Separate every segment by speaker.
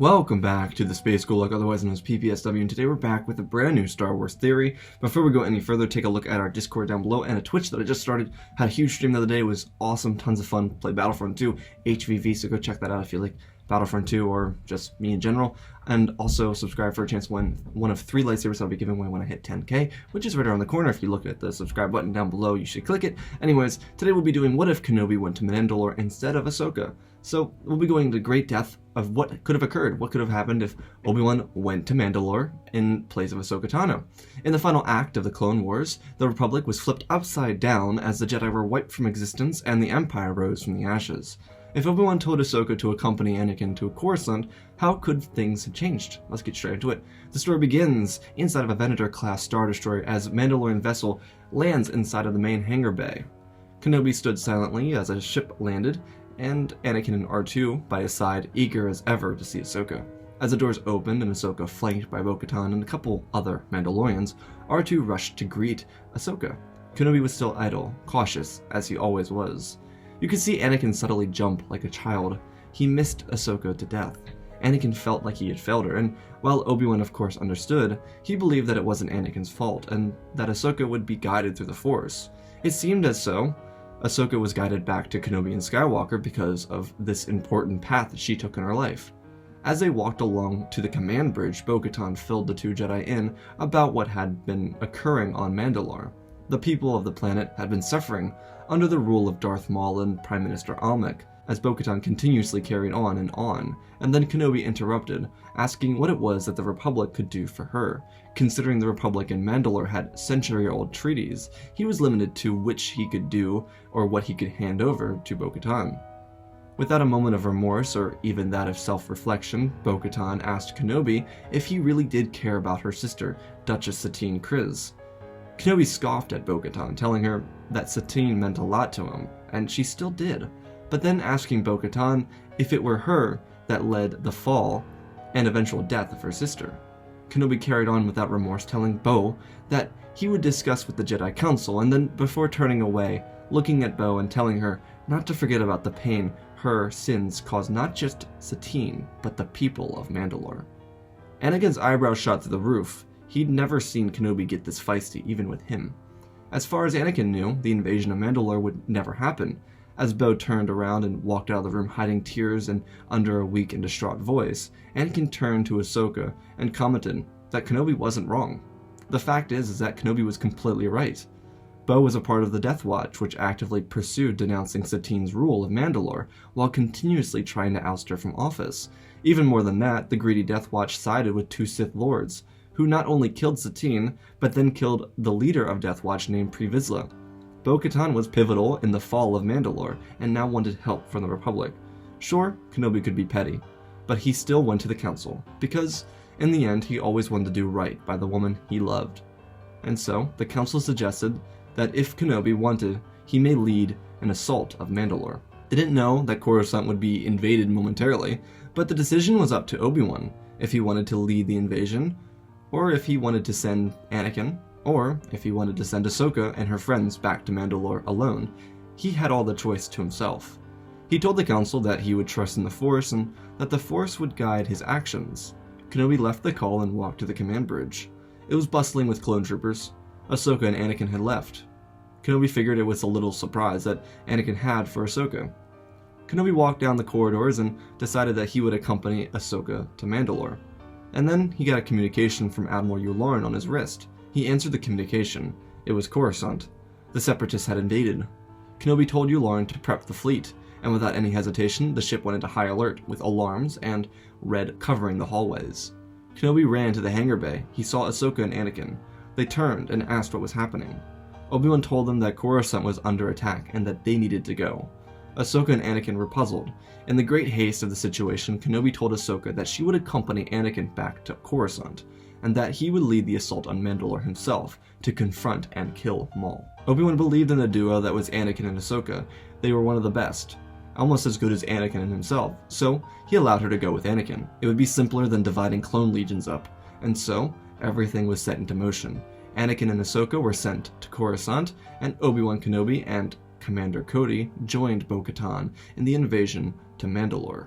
Speaker 1: Welcome back to the Space Gulag, otherwise known as PPSW, and today we're back with a brand new Star Wars theory. Before we go any further, take a look at our Discord down below and a Twitch that I just started. Had a huge stream the other day, it was awesome, tons of fun. Played Battlefront 2, HVV, so go check that out if you like Battlefront 2 or just me in general. And also subscribe for a chance to win one of 3 lightsabers I'll be giving away when I hit 10k, which is right around the corner. If you look at the subscribe button down below, you should click it. Anyways, today we'll be doing what if Kenobi went to Mandalore instead of Ahsoka. So we'll be going into great depth of what could have occurred, what could have happened if Obi-Wan went to Mandalore in place of Ahsoka Tano. In the final act of the Clone Wars, the Republic was flipped upside down as the Jedi were wiped from existence and the Empire rose from the ashes. If Obi-Wan told Ahsoka to accompany Anakin to Coruscant, how could things have changed? Let's get straight into it. The story begins inside of a Venator-class Star Destroyer as a Mandalorian vessel lands inside of the main hangar bay. Kenobi stood silently as a ship landed, and Anakin and R2 by his side, eager as ever to see Ahsoka. As the doors opened and Ahsoka, flanked by Bo-Katan and a couple other Mandalorians, R2 rushed to greet Ahsoka. Kenobi was still idle, cautious, as he always was. You could see Anakin subtly jump like a child. He missed Ahsoka to death. Anakin felt like he had failed her, and while Obi-Wan of course understood, he believed that it wasn't Anakin's fault, and that Ahsoka would be guided through the Force. It seemed as so. Ahsoka was guided back to Kenobi and Skywalker because of this important path that she took in her life. As they walked along to the command bridge, Bo-Katan filled the 2 Jedi in about what had been occurring on Mandalore. The people of the planet had been suffering under the rule of Darth Maul and Prime Minister Almec, as Bo-Katan continuously carried on, and then Kenobi interrupted, asking what it was that the Republic could do for her. Considering the Republic and Mandalore had century-old treaties, he was limited to which he could do or what he could hand over to Bo-Katan. Without a moment of remorse or even that of self-reflection, Bo-Katan asked Kenobi if he really did care about her sister, Duchess Satine Kryze. Kenobi scoffed at Bo-Katan, telling her that Satine meant a lot to him, and she still did, but then asking Bo-Katan if it were her that led the fall and eventual death of her sister. Kenobi carried on without remorse, telling Bo that he would discuss with the Jedi Council, and then before turning away, looking at Bo and telling her not to forget about the pain her sins caused not just Satine, but the people of Mandalore. Anakin's eyebrows shot through the roof. He'd never seen Kenobi get this feisty, even with him. As far as Anakin knew, the invasion of Mandalore would never happen. As Bo turned around and walked out of the room hiding tears and under a weak and distraught voice, Anakin turned to Ahsoka and commented that Kenobi wasn't wrong. The fact is that Kenobi was completely right. Bo was a part of the Death Watch, which actively pursued denouncing Satine's rule of Mandalore, while continuously trying to oust her from office. Even more than that, the greedy Death Watch sided with 2 Sith Lords, who not only killed Satine, but then killed the leader of Death Watch named Pre Vizsla. Bo-Katan was pivotal in the fall of Mandalore, and now wanted help from the Republic. Sure, Kenobi could be petty, but he still went to the Council, because, in the end, he always wanted to do right by the woman he loved. And so, the Council suggested that if Kenobi wanted, he may lead an assault of Mandalore. They didn't know that Coruscant would be invaded momentarily, but the decision was up to Obi-Wan, if he wanted to lead the invasion, or if he wanted to send Anakin, or if he wanted to send Ahsoka and her friends back to Mandalore alone. He had all the choice to himself. He told the Council that he would trust in the Force and that the Force would guide his actions. Kenobi left the call and walked to the command bridge. It was bustling with clone troopers. Ahsoka and Anakin had left. Kenobi figured it was a little surprise that Anakin had for Ahsoka. Kenobi walked down the corridors and decided that he would accompany Ahsoka to Mandalore. And then he got a communication from Admiral Yularen on his wrist. He answered the communication. It was Coruscant. The Separatists had invaded. Kenobi told Yularen to prep the fleet, and without any hesitation, the ship went into high alert with alarms and red covering the hallways. Kenobi ran to the hangar bay. He saw Ahsoka and Anakin. They turned and asked what was happening. Obi-Wan told them that Coruscant was under attack and that they needed to go. Ahsoka and Anakin were puzzled. In the great haste of the situation, Kenobi told Ahsoka that she would accompany Anakin back to Coruscant, and that he would lead the assault on Mandalore himself to confront and kill Maul. Obi-Wan believed in the duo that was Anakin and Ahsoka. They were one of the best, almost as good as Anakin and himself, so he allowed her to go with Anakin. It would be simpler than dividing clone legions up, and so everything was set into motion. Anakin and Ahsoka were sent to Coruscant, and Obi-Wan Kenobi and Commander Cody joined Bo-Katan in the invasion to Mandalore.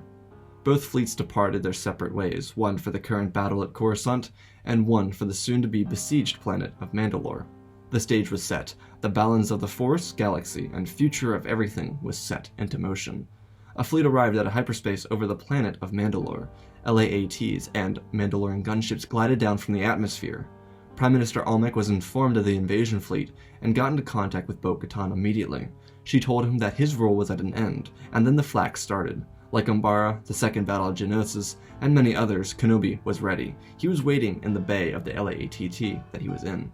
Speaker 1: Both fleets departed their separate ways, one for the current battle at Coruscant, and one for the soon-to-be besieged planet of Mandalore. The stage was set, the balance of the Force, galaxy, and future of everything was set into motion. A fleet arrived at a hyperspace over the planet of Mandalore. LAATs and Mandalorian gunships glided down from the atmosphere. Prime Minister Almec was informed of the invasion fleet and got into contact with Bo-Katan immediately. She told him that his role was at an end, and then the flak started. Like Umbara, the Second Battle of Geonosis, and many others, Kenobi was ready. He was waiting in the bay of the LAATT that he was in.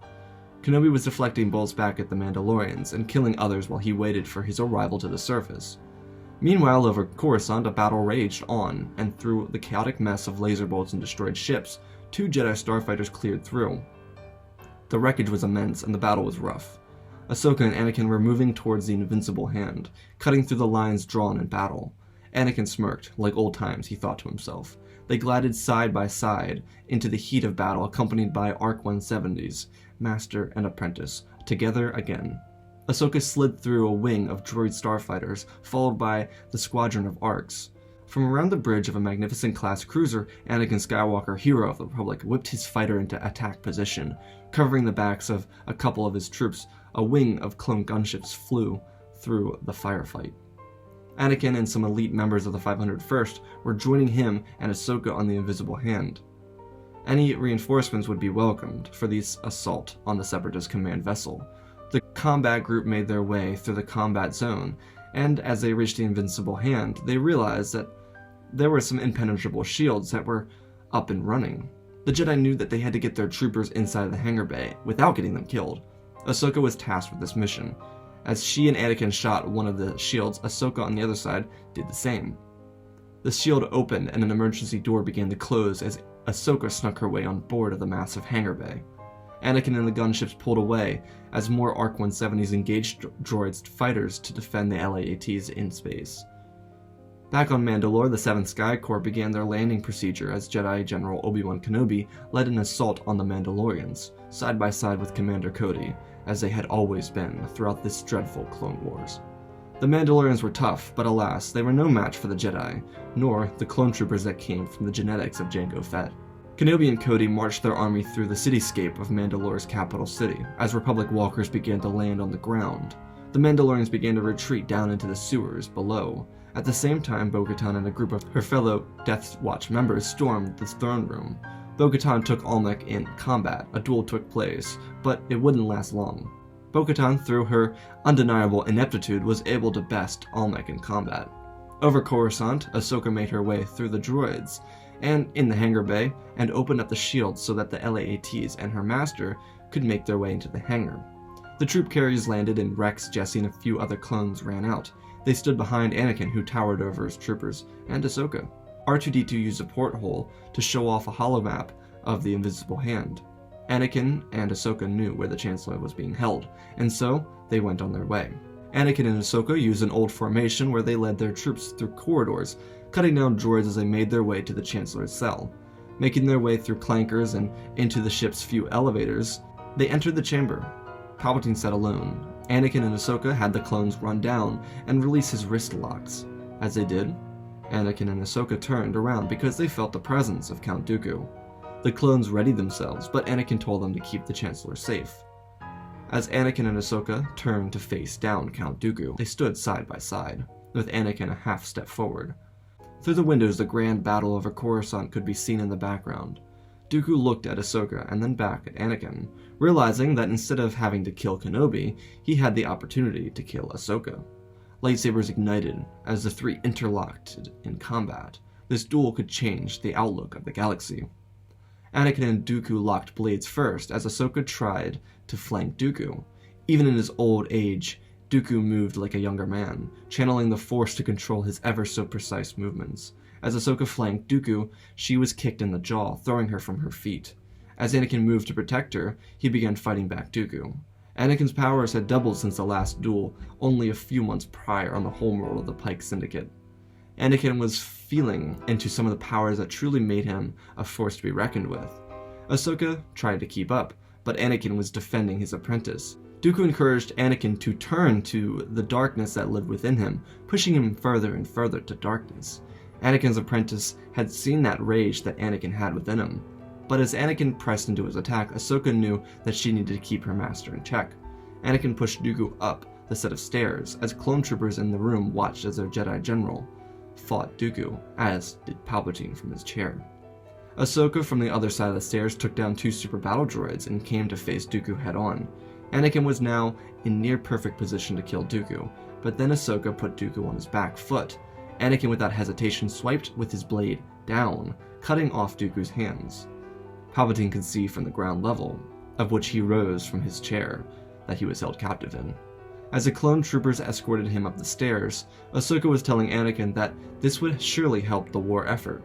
Speaker 1: Kenobi was deflecting bolts back at the Mandalorians and killing others while he waited for his arrival to the surface. Meanwhile, over Coruscant, a battle raged on, and through the chaotic mess of laser bolts and destroyed ships, 2 Jedi starfighters cleared through. The wreckage was immense, and the battle was rough. Ahsoka and Anakin were moving towards the invincible hand, cutting through the lines drawn in battle. Anakin smirked, like old times, he thought to himself. They glided side by side into the heat of battle, accompanied by ARC-170s, master and apprentice, together again. Ahsoka slid through a wing of droid starfighters, followed by the squadron of ARCs. From around the bridge of a magnificent-class cruiser, Anakin Skywalker, hero of the Republic, whipped his fighter into attack position. Covering the backs of a couple of his troops, a wing of clone gunships flew through the firefight. Anakin and some elite members of the 501st were joining him and Ahsoka on the Invisible Hand. Any reinforcements would be welcomed for this assault on the Separatist command vessel. The combat group made their way through the combat zone, and as they reached the Invincible Hand, they realized that there were some impenetrable shields that were up and running. The Jedi knew that they had to get their troopers inside the hangar bay without getting them killed. Ahsoka was tasked with this mission. As she and Anakin shot one of the shields, Ahsoka on the other side did the same. The shield opened and an emergency door began to close as Ahsoka snuck her way on board of the massive hangar bay. Anakin and the gunships pulled away as more ARC-170s engaged droids fighters to defend the LAATs in space. Back on Mandalore, the 7th Sky Corps began their landing procedure as Jedi General Obi-Wan Kenobi led an assault on the Mandalorians, side by side with Commander Cody, as they had always been throughout this dreadful Clone Wars. The Mandalorians were tough, but alas, they were no match for the Jedi, nor the clone troopers that came from the genetics of Jango Fett. Kenobi and Cody marched their army through the cityscape of Mandalore's capital city, as Republic walkers began to land on the ground. The Mandalorians began to retreat down into the sewers below. At the same time, Bo-Katan and a group of her fellow Death Watch members stormed the throne room. Bo-Katan took Almec in combat. A duel took place, but it wouldn't last long. Bo-Katan, through her undeniable ineptitude, was able to best Almec in combat. Over Coruscant, Ahsoka made her way through the droids, and in the hangar bay, and opened up the shields so that the LAATs and her master could make their way into the hangar. The troop carriers landed, and Rex, Jesse, and a few other clones ran out. They stood behind Anakin, who towered over his troopers, and Ahsoka. R2-D2 used a porthole to show off a holomap of the Invisible Hand. Anakin and Ahsoka knew where the Chancellor was being held, and so they went on their way. Anakin and Ahsoka used an old formation where they led their troops through corridors, cutting down droids as they made their way to the Chancellor's cell. Making their way through clankers and into the ship's few elevators, they entered the chamber. Palpatine sat alone. Anakin and Ahsoka had the clones run down and release his wrist locks. As they did, Anakin and Ahsoka turned around because they felt the presence of Count Dooku. The clones readied themselves, but Anakin told them to keep the Chancellor safe. As Anakin and Ahsoka turned to face down Count Dooku, they stood side by side, with Anakin a half step forward. Through the windows, the grand battle over Coruscant could be seen in the background. Dooku looked at Ahsoka and then back at Anakin, realizing that instead of having to kill Kenobi, he had the opportunity to kill Ahsoka. Lightsabers ignited as the three interlocked in combat. This duel could change the outlook of the galaxy. Anakin and Dooku locked blades first as Ahsoka tried to flank Dooku. Even in his old age, Dooku moved like a younger man, channeling the Force to control his ever-so-precise movements. As Ahsoka flanked Dooku, she was kicked in the jaw, throwing her from her feet. As Anakin moved to protect her, he began fighting back Dooku. Anakin's powers had doubled since the last duel, only a few months prior on the homeworld of the Pike Syndicate. Anakin was feeling into some of the powers that truly made him a force to be reckoned with. Ahsoka tried to keep up, but Anakin was defending his apprentice. Dooku encouraged Anakin to turn to the darkness that lived within him, pushing him further and further to darkness. Anakin's apprentice had seen that rage that Anakin had within him, but as Anakin pressed into his attack, Ahsoka knew that she needed to keep her master in check. Anakin pushed Dooku up the set of stairs as clone troopers in the room watched as their Jedi general fought Dooku, as did Palpatine from his chair. Ahsoka from the other side of the stairs took down 2 super battle droids and came to face Dooku head-on. Anakin was now in near-perfect position to kill Dooku, but then Ahsoka put Dooku on his back foot. Anakin without hesitation swiped with his blade down, cutting off Dooku's hands. Palpatine could see from the ground level, of which he rose from his chair, that he was held captive in. As the clone troopers escorted him up the stairs, Ahsoka was telling Anakin that this would surely help the war effort.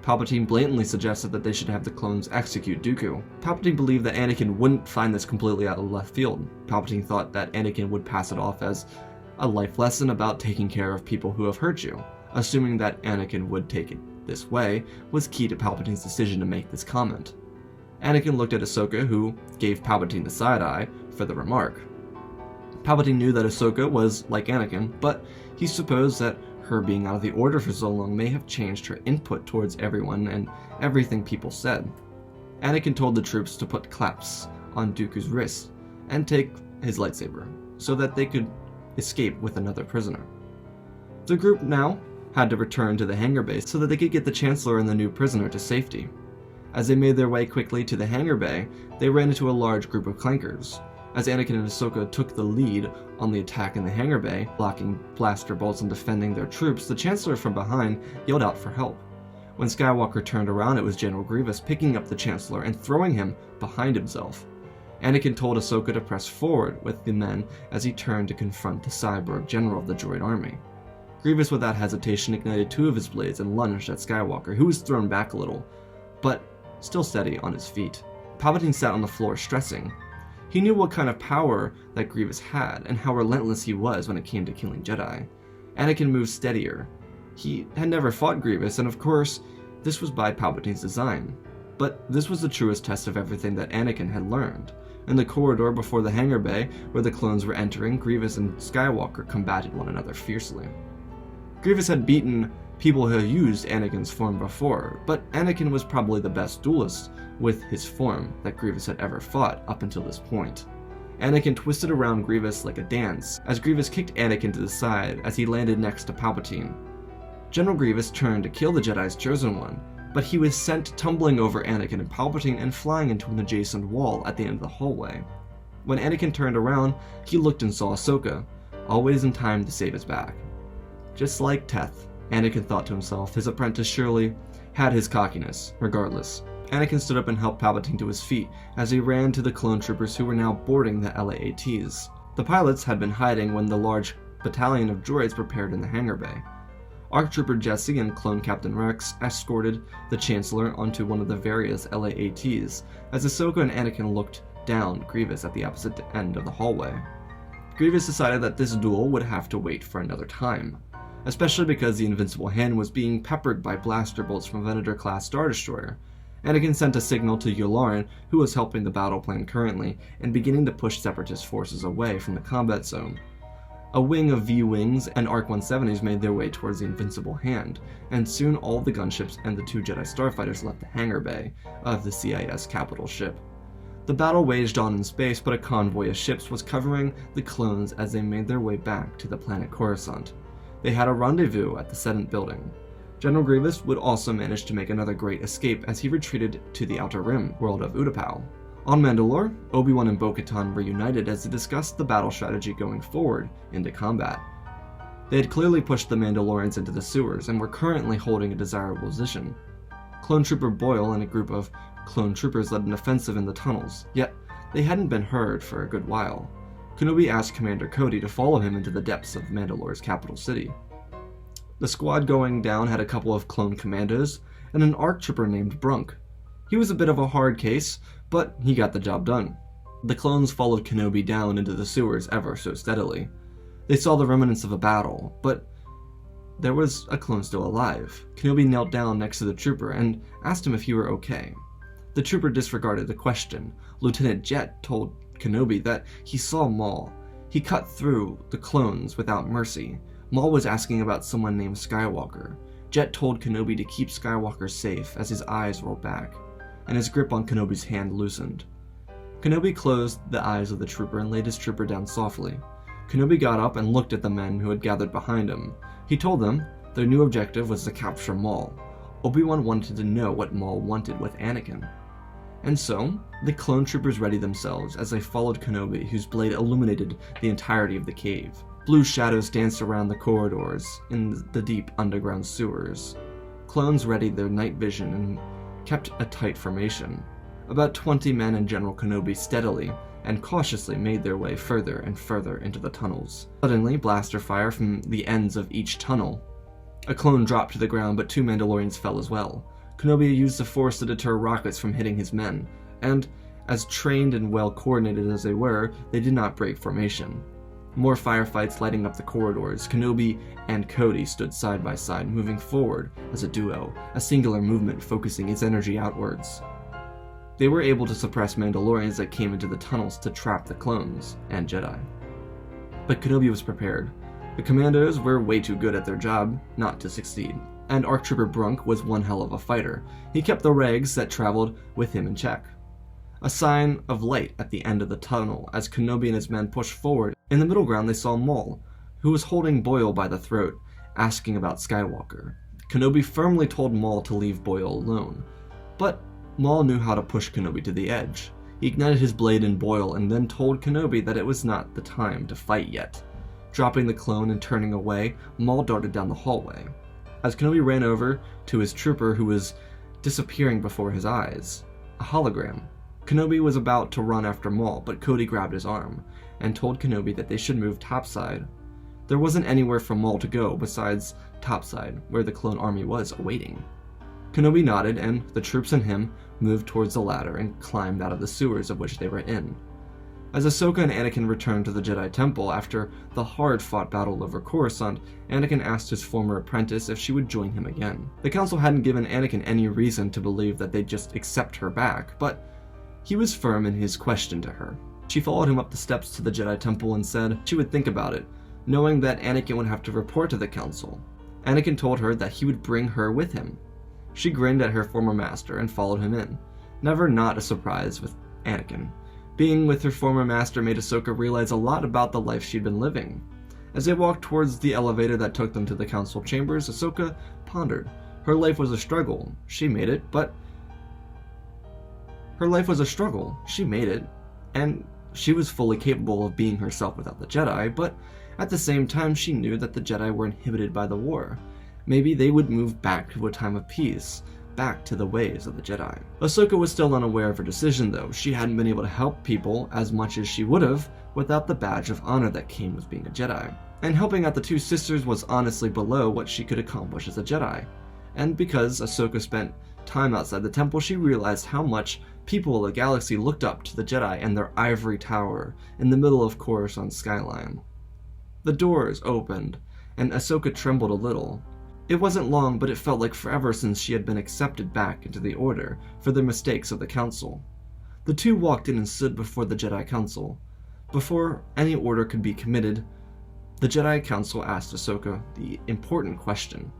Speaker 1: Palpatine blatantly suggested that they should have the clones execute Dooku. Palpatine believed that Anakin wouldn't find this completely out of left field. Palpatine thought that Anakin would pass it off as a life lesson about taking care of people who have hurt you. Assuming that Anakin would take it this way was key to Palpatine's decision to make this comment. Anakin looked at Ahsoka, who gave Palpatine the side-eye for the remark. Palpatine knew that Ahsoka was like Anakin, but he supposed that her being out of the order for so long may have changed her input towards everyone and everything people said. Anakin told the troops to put clasps on Dooku's wrists and take his lightsaber, so that they could escape with another prisoner. The group now had to return to the hangar bay so that they could get the Chancellor and the new prisoner to safety. As they made their way quickly to the hangar bay, they ran into a large group of clankers. As Anakin and Ahsoka took the lead on the attack in the hangar bay, blocking blaster bolts and defending their troops, the Chancellor from behind yelled out for help. When Skywalker turned around, it was General Grievous picking up the Chancellor and throwing him behind himself. Anakin told Ahsoka to press forward with the men as he turned to confront the cyborg general of the droid army. Grievous without hesitation ignited 2 of his blades and lunged at Skywalker, who was thrown back a little, but still steady on his feet. Palpatine sat on the floor stressing. He knew what kind of power that Grievous had, and how relentless he was when it came to killing Jedi. Anakin moved steadier. He had never fought Grievous, and of course, this was by Palpatine's design. But this was the truest test of everything that Anakin had learned. In the corridor before the hangar bay, where the clones were entering, Grievous and Skywalker combated one another fiercely. Grievous had beaten people who used Anakin's form before, but Anakin was probably the best duelist with his form that Grievous had ever fought up until this point. Anakin twisted around Grievous like a dance, as Grievous kicked Anakin to the side as he landed next to Palpatine. General Grievous turned to kill the Jedi's Chosen One, but he was sent tumbling over Anakin and Palpatine and flying into an adjacent wall at the end of the hallway. When Anakin turned around, he looked and saw Ahsoka, always in time to save his back. Just like Teth, Anakin thought to himself, his apprentice surely had his cockiness. Regardless, Anakin stood up and helped Palpatine to his feet as he ran to the clone troopers who were now boarding the LAATs. The pilots had been hiding when the large battalion of droids prepared in the hangar bay. ARC Trooper Jesse and Clone Captain Rex escorted the Chancellor onto one of the various LAATs as Ahsoka and Anakin looked down Grievous at the opposite end of the hallway. Grievous decided that this duel would have to wait for another time, especially because the Invincible Hand was being peppered by blaster bolts from a Venator-class Star Destroyer. Anakin sent a signal to Yularen, who was helping the battle plan currently, and beginning to push Separatist forces away from the combat zone. A wing of V-Wings and ARC-170s made their way towards the Invincible Hand, and soon all the gunships and the 2 Jedi starfighters left the hangar bay of the CIS capital ship. The battle waged on in space, but a convoy of ships was covering the clones as they made their way back to the planet Coruscant. They had a rendezvous at the Sedent building. General Grievous would also manage to make another great escape as he retreated to the Outer Rim world of Utapau. On Mandalore, Obi-Wan and Bo-Katan reunited as they discussed the battle strategy going forward into combat. They had clearly pushed the Mandalorians into the sewers and were currently holding a desirable position. Clone Trooper Boyle and a group of clone troopers led an offensive in the tunnels, yet they hadn't been heard for a good while. Kenobi asked Commander Cody to follow him into the depths of Mandalore's capital city. The squad going down had a couple of clone commandos and an ARC trooper named Brunk. He was a bit of a hard case, but he got the job done. The clones followed Kenobi down into the sewers ever so steadily. They saw the remnants of a battle, but there was a clone still alive. Kenobi knelt down next to the trooper and asked him if he were okay. The trooper disregarded the question. Lieutenant Jet told Kenobi that he saw Maul. He cut through the clones without mercy. Maul was asking about someone named Skywalker. Jet told Kenobi to keep Skywalker safe as his eyes rolled back, and his grip on Kenobi's hand loosened. Kenobi closed the eyes of the trooper and laid his trooper down softly. Kenobi got up and looked at the men who had gathered behind him. He told them their new objective was to capture Maul. Obi-Wan wanted to know what Maul wanted with Anakin. And so, the clone troopers readied themselves as they followed Kenobi, whose blade illuminated the entirety of the cave. Blue shadows danced around the corridors in the deep underground sewers. Clones readied their night vision and kept a tight formation. About 20 men and General Kenobi steadily and cautiously made their way further and further into the tunnels. Suddenly, blaster fire from the ends of each tunnel. A clone dropped to the ground, but 2 Mandalorians fell as well. Kenobi used the Force to deter rockets from hitting his men, and, as trained and well coordinated as they were, they did not break formation. More firefights lighting up the corridors. Kenobi and Cody stood side by side, moving forward as a duo, a singular movement focusing its energy outwards. They were able to suppress Mandalorians that came into the tunnels to trap the clones and Jedi. But Kenobi was prepared. The commandos were way too good at their job not to succeed, and ARC Trooper Brunk was one hell of a fighter. He kept the regs that traveled with him in check. A sign of light at the end of the tunnel as Kenobi and his men pushed forward. In the middle ground they saw Maul, who was holding Boyle by the throat, asking about Skywalker. Kenobi firmly told Maul to leave Boyle alone, but Maul knew how to push Kenobi to the edge. He ignited his blade in Boyle and then told Kenobi that it was not the time to fight yet. Dropping the clone and turning away, Maul darted down the hallway. As Kenobi ran over to his trooper who was disappearing before his eyes, a hologram. Kenobi was about to run after Maul, but Cody grabbed his arm and told Kenobi that they should move topside. There wasn't anywhere for Maul to go besides topside, where the clone army was awaiting. Kenobi nodded, and the troops and him moved towards the ladder and climbed out of the sewers of which they were in. As Ahsoka and Anakin returned to the Jedi Temple after the hard-fought battle over Coruscant, Anakin asked his former apprentice if she would join him again. The Council hadn't given Anakin any reason to believe that they'd just accept her back, but he was firm in his question to her. She followed him up the steps to the Jedi Temple and said she would think about it, knowing that Anakin would have to report to the Council. Anakin told her that he would bring her with him. She grinned at her former master and followed him in. Never not a surprise with Anakin. Being with her former master made Ahsoka realize a lot about the life she'd been living. As they walked towards the elevator that took them to the council chambers, Ahsoka pondered. Her life was a struggle. She made it, but and she was fully capable of being herself without the Jedi, but at the same time she knew that the Jedi were inhibited by the war. Maybe they would move back to a time of peace, back to the ways of the Jedi. Ahsoka was still unaware of her decision though. She hadn't been able to help people as much as she would have without the badge of honor that came with being a Jedi. And helping out the two sisters was honestly below what she could accomplish as a Jedi. And because Ahsoka spent time outside the temple, she realized how much people of the galaxy looked up to the Jedi and their ivory tower in the middle of Coruscant's skyline. The doors opened, and Ahsoka trembled a little. It wasn't long, but it felt like forever since she had been accepted back into the Order for the mistakes of the Council. The two walked in and stood before the Jedi Council. Before any order could be committed, the Jedi Council asked Ahsoka the important question.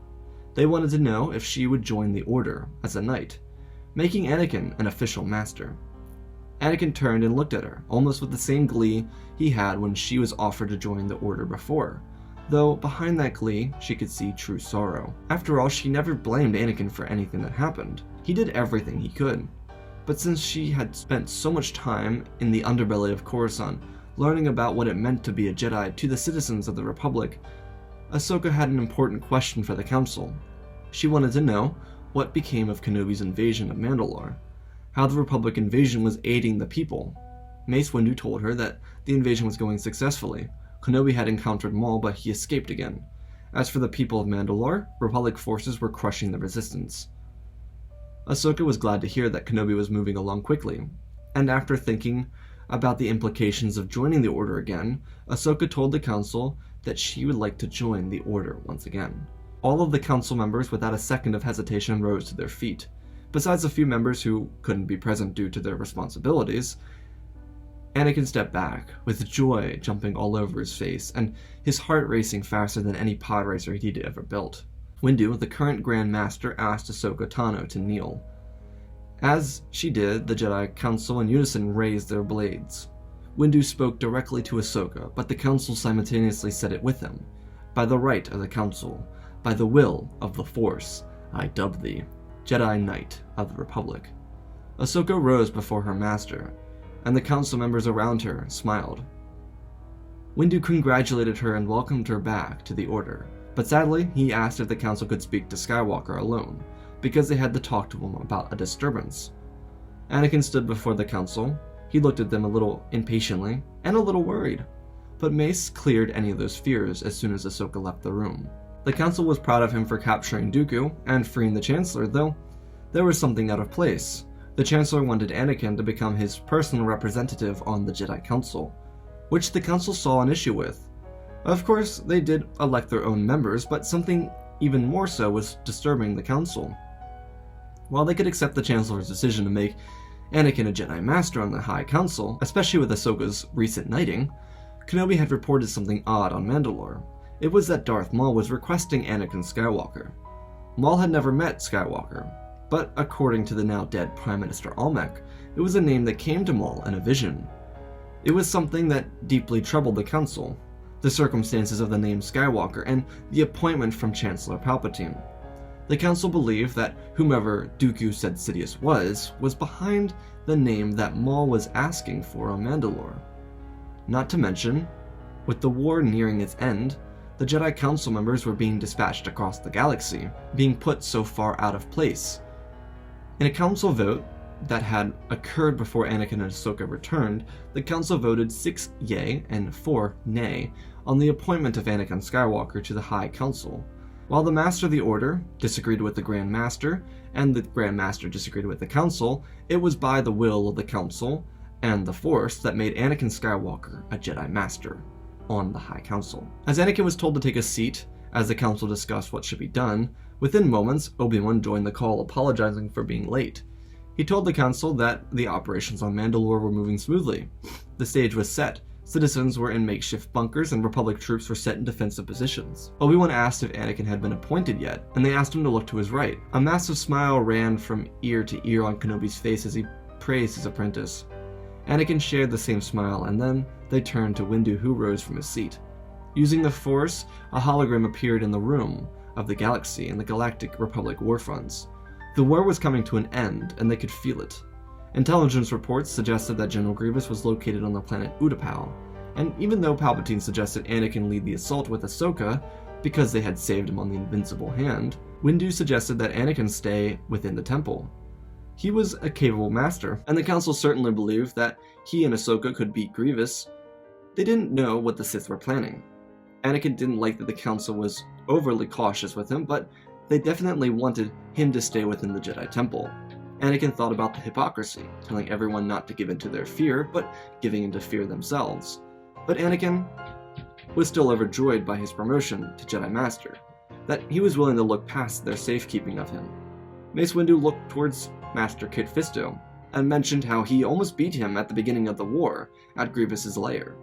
Speaker 1: They wanted to know if she would join the Order as a knight, making Anakin an official master. Anakin turned and looked at her, almost with the same glee he had when she was offered to join the Order before. Though behind that glee, she could see true sorrow. After all, she never blamed Anakin for anything that happened. He did everything he could. But since she had spent so much time in the underbelly of Coruscant, learning about what it meant to be a Jedi to the citizens of the Republic, Ahsoka had an important question for the Council. She wanted to know what became of Kenobi's invasion of Mandalore, how the Republic invasion was aiding the people. Mace Windu told her that the invasion was going successfully. Kenobi had encountered Maul, but he escaped again. As for the people of Mandalore, Republic forces were crushing the resistance. Ahsoka was glad to hear that Kenobi was moving along quickly, and after thinking about the implications of joining the Order again, Ahsoka told the Council that she would like to join the Order once again. All of the Council members, without a second of hesitation, rose to their feet. Besides a few members who couldn't be present due to their responsibilities, Anakin stepped back, with joy jumping all over his face, and his heart racing faster than any pod racer he'd ever built. Windu, the current Grand Master, asked Ahsoka Tano to kneel. As she did, the Jedi Council in unison raised their blades. Windu spoke directly to Ahsoka, but the Council simultaneously said it with him. By the right of the Council, by the will of the Force, I dub thee Jedi Knight of the Republic. Ahsoka rose before her master, and the council members around her smiled. Windu congratulated her and welcomed her back to the Order, but sadly, he asked if the council could speak to Skywalker alone, because they had to talk to him about a disturbance. Anakin stood before the council. He looked at them a little impatiently, and a little worried, but Mace cleared any of those fears as soon as Ahsoka left the room. The council was proud of him for capturing Dooku and freeing the Chancellor, though there was something out of place. The Chancellor wanted Anakin to become his personal representative on the Jedi Council, which the council saw an issue with. Of course, they did elect their own members, but something even more so was disturbing the council. While they could accept the Chancellor's decision to make Anakin a Jedi Master on the High Council, especially with Ahsoka's recent knighting, Kenobi had reported something odd on Mandalore. It was that Darth Maul was requesting Anakin Skywalker. Maul had never met Skywalker, but according to the now dead Prime Minister Almec, it was a name that came to Maul in a vision. It was something that deeply troubled the Council, the circumstances of the name Skywalker and the appointment from Chancellor Palpatine. The Council believed that whomever Dooku said Sidious was behind the name that Maul was asking for on Mandalore. Not to mention, with the war nearing its end, the Jedi Council members were being dispatched across the galaxy, being put so far out of place. In a council vote that had occurred before Anakin and Ahsoka returned, the council voted 6 yay and 4 nay on the appointment of Anakin Skywalker to the High Council. While the Master of the Order disagreed with the Grand Master, and the Grand Master disagreed with the Council, it was by the will of the Council and the Force that made Anakin Skywalker a Jedi Master on the High Council. As Anakin was told to take a seat as the Council discussed what should be done, within moments, Obi-Wan joined the call, apologizing for being late. He told the Council that the operations on Mandalore were moving smoothly. The stage was set, citizens were in makeshift bunkers, and Republic troops were set in defensive positions. Obi-Wan asked if Anakin had been appointed yet, and they asked him to look to his right. A massive smile ran from ear to ear on Kenobi's face as he praised his apprentice. Anakin shared the same smile, and then they turned to Windu, who rose from his seat. Using the Force, a hologram appeared in the room of the galaxy and the Galactic Republic warfronts. The war was coming to an end, and they could feel it. Intelligence reports suggested that General Grievous was located on the planet Utapau, and even though Palpatine suggested Anakin lead the assault with Ahsoka because they had saved him on the Invincible Hand, Windu suggested that Anakin stay within the temple. He was a capable master, and the Council certainly believed that he and Ahsoka could beat Grievous. They didn't know what the Sith were planning. Anakin didn't like that the Council was overly cautious with him, but they definitely wanted him to stay within the Jedi Temple. Anakin thought about the hypocrisy, telling everyone not to give in to their fear, but giving in to fear themselves. But Anakin was still overjoyed by his promotion to Jedi Master, that he was willing to look past their safekeeping of him. Mace Windu looked towards Master Kit Fisto, and mentioned how he almost beat him at the beginning of the war at Grievous's lair.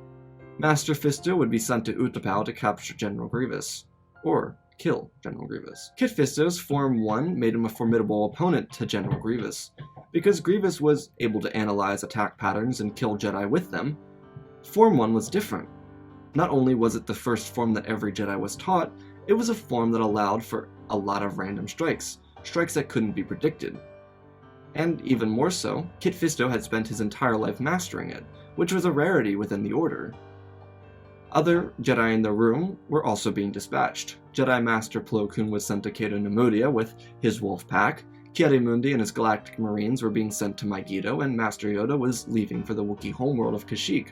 Speaker 1: Master Fisto would be sent to Utapau to capture General Grievous, or kill General Grievous. Kit Fisto's Form 1 made him a formidable opponent to General Grievous. Because Grievous was able to analyze attack patterns and kill Jedi with them, Form 1 was different. Not only was it the first form that every Jedi was taught, it was a form that allowed for a lot of random strikes that couldn't be predicted. And even more so, Kit Fisto had spent his entire life mastering it, which was a rarity within the Order. Other Jedi in the room were also being dispatched. Jedi Master Plo Koon was sent to Cato Nemodia with his wolf pack, Ki-Adi-Mundi and his Galactic Marines were being sent to Megiddo, and Master Yoda was leaving for the Wookiee homeworld of Kashyyyk.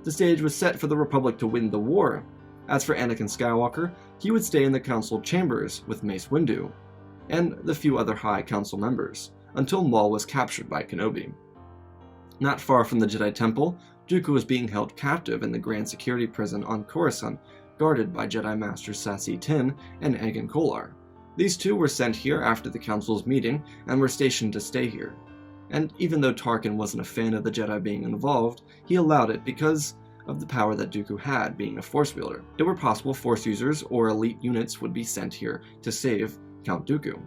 Speaker 1: The stage was set for the Republic to win the war. As for Anakin Skywalker, he would stay in the Council chambers with Mace Windu, and the few other High Council members, until Maul was captured by Kenobi. Not far from the Jedi Temple, Dooku was being held captive in the Grand Security Prison on Coruscant, guarded by Jedi Masters Saesee Tiin and Egan Kolar. These two were sent here after the Council's meeting and were stationed to stay here. And even though Tarkin wasn't a fan of the Jedi being involved, he allowed it because of the power that Dooku had, being a Force wielder. It were possible Force users or elite units would be sent here to save Count Dooku.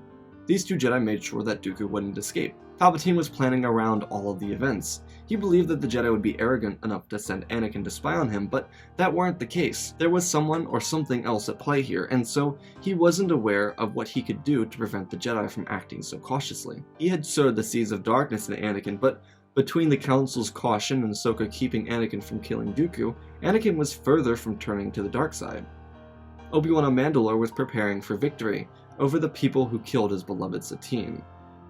Speaker 1: These two Jedi made sure that Dooku wouldn't escape. Palpatine was planning around all of the events. He believed that the Jedi would be arrogant enough to send Anakin to spy on him, but that weren't the case. There was someone or something else at play here, and so he wasn't aware of what he could do to prevent the Jedi from acting so cautiously. He had sowed the seeds of darkness in Anakin, but between the Council's caution and Ahsoka keeping Anakin from killing Dooku, Anakin was further from turning to the dark side. Obi-Wan and Mandalore was preparing for victory over the people who killed his beloved Satine.